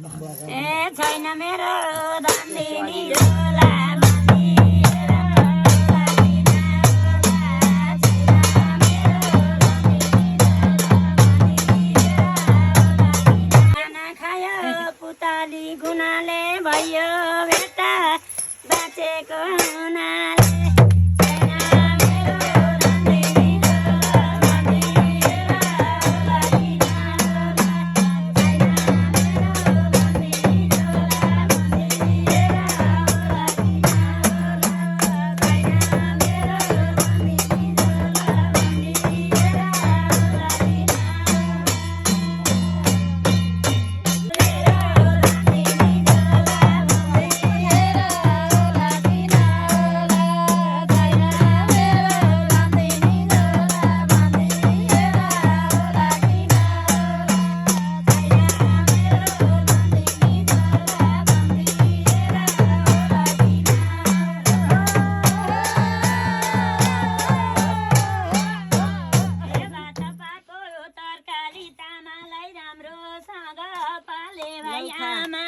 ए छैन मेरो धन्दिनी झोला मन्दिर खाना खायो पुतली गुनाले भयो बेटा बाँचेको हुनाले राम्रोसँग पाले भाइ आमा